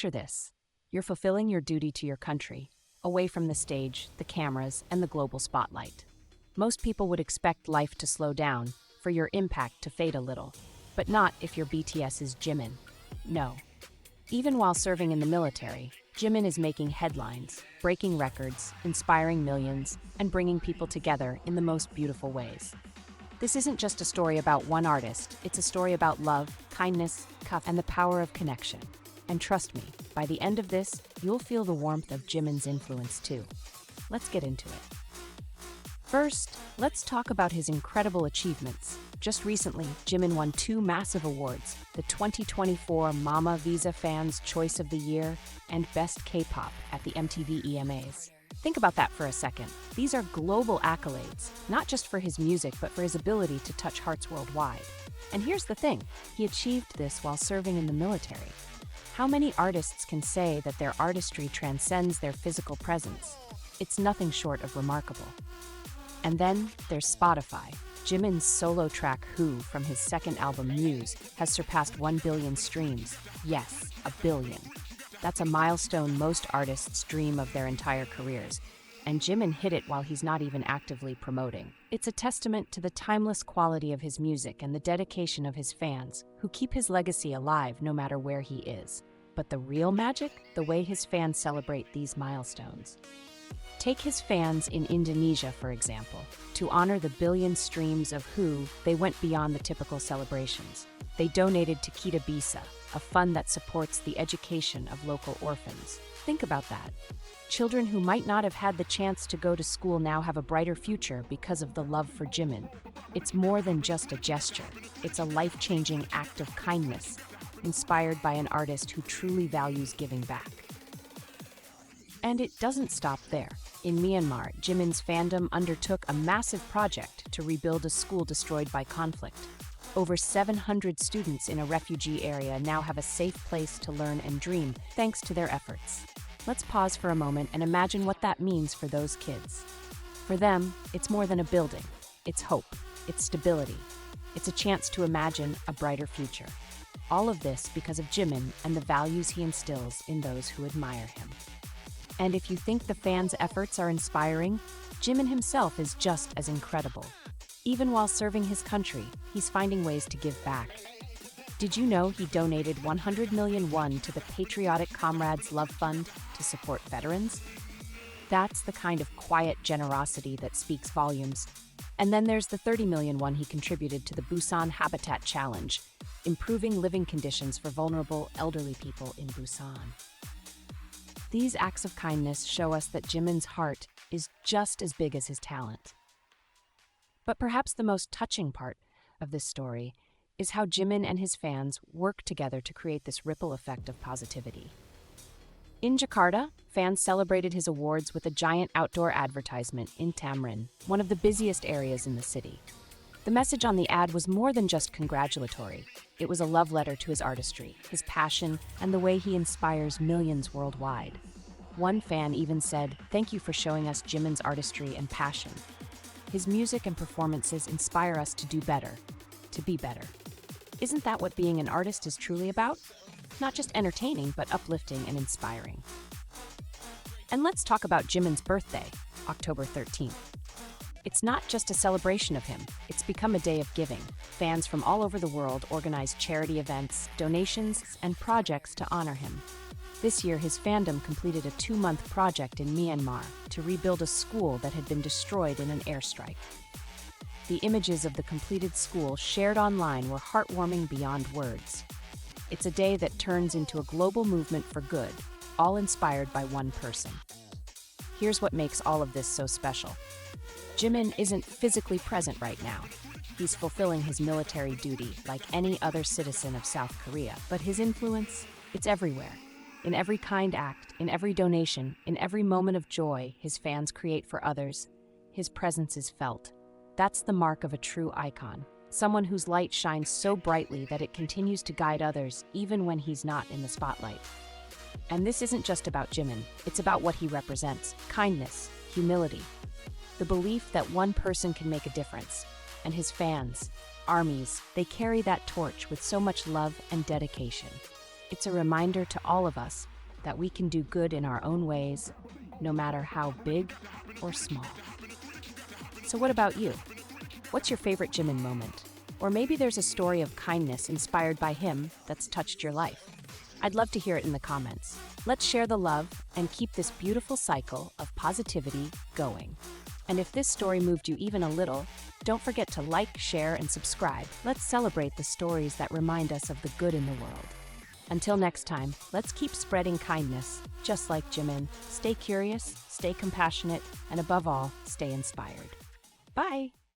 Picture this. You're fulfilling your duty to your country, away from the stage, the cameras, and the global spotlight. Most people would expect life to slow down, for your impact to fade a little. But not if you're BTS's Jimin. No. Even while serving in the military, Jimin is making headlines, breaking records, inspiring millions, and bringing people together in the most beautiful ways. This isn't just a story about one artist, it's a story about love, kindness, and the power of connection. And trust me, by the end of this, you'll feel the warmth of Jimin's influence too. Let's get into it. First, let's talk about his incredible achievements. Just recently, Jimin won 2 massive awards, the 2024 Mama Visa Fans Choice of the Year and Best K-Pop at the MTV EMAs. Think about that for a second. These are global accolades, not just for his music, but for his ability to touch hearts worldwide. And here's the thing, he achieved this while serving in the military. How many artists can say that their artistry transcends their physical presence? It's nothing short of remarkable. And then there's Spotify. Jimin's solo track Who from his second album Muse has surpassed 1 billion streams. Yes, a billion. That's a milestone most artists dream of their entire careers. And Jimin hit it while he's not even actively promoting. It's a testament to the timeless quality of his music and the dedication of his fans, who keep his legacy alive no matter where he is. But the real magic? The way his fans celebrate these milestones. Take his fans in Indonesia, for example. To honor the billion streams of Who, they went beyond the typical celebrations. They donated to Kita Bisa, a fund that supports the education of local orphans. Think about that. Children who might not have had the chance to go to school now have a brighter future because of the love for Jimin. It's more than just a gesture. It's a life-changing act of kindness, inspired by an artist who truly values giving back. And it doesn't stop there. In Myanmar, Jimin's fandom undertook a massive project to rebuild a school destroyed by conflict. Over 700 students in a refugee area now have a safe place to learn and dream, thanks to their efforts. Let's pause for a moment and imagine what that means for those kids. For them, it's more than a building. It's hope. It's stability. It's a chance to imagine a brighter future. All of this because of Jimin and the values he instills in those who admire him. And if you think the fans' efforts are inspiring, Jimin himself is just as incredible. Even while serving his country, he's finding ways to give back. Did you know he donated 100 million won to the Patriotic Comrades Love Fund to support veterans? That's the kind of quiet generosity that speaks volumes. And then there's the 30 million won he contributed to the Busan Habitat Challenge, improving living conditions for vulnerable elderly people in Busan. These acts of kindness show us that Jimin's heart is just as big as his talent. But perhaps the most touching part of this story is how Jimin and his fans work together to create this ripple effect of positivity. In Jakarta, fans celebrated his awards with a giant outdoor advertisement in Tamrin, one of the busiest areas in the city. The message on the ad was more than just congratulatory. It was a love letter to his artistry, his passion, and the way he inspires millions worldwide. One fan even said, "Thank you for showing us Jimin's artistry and passion. His music and performances inspire us to do better, to be better." Isn't that what being an artist is truly about? Not just entertaining, but uplifting and inspiring. And let's talk about Jimin's birthday, October 13th. It's not just a celebration of him, it's become a day of giving. Fans from all over the world organize charity events, donations, and projects to honor him. This year, his fandom completed a 2-month project in Myanmar to rebuild a school that had been destroyed in an airstrike. The images of the completed school shared online were heartwarming beyond words. It's a day that turns into a global movement for good, all inspired by one person. Here's what makes all of this so special. Jimin isn't physically present right now. He's fulfilling his military duty like any other citizen of South Korea. But his influence, it's everywhere. In every kind act, in every donation, in every moment of joy his fans create for others, his presence is felt. That's the mark of a true icon. Someone whose light shines so brightly that it continues to guide others even when he's not in the spotlight. And this isn't just about Jimin, it's about what he represents: kindness, humility, the belief that one person can make a difference. And his fans, armies, they carry that torch with so much love and dedication. It's a reminder to all of us that we can do good in our own ways, no matter how big or small. So what about you? What's your favorite Jimin moment? Or maybe there's a story of kindness inspired by him that's touched your life. I'd love to hear it in the comments. Let's share the love and keep this beautiful cycle of positivity going. And if this story moved you even a little, don't forget to like, share, and subscribe. Let's celebrate the stories that remind us of the good in the world. Until next time, let's keep spreading kindness, just like Jimin. Stay curious, stay compassionate, and above all, stay inspired. Bye!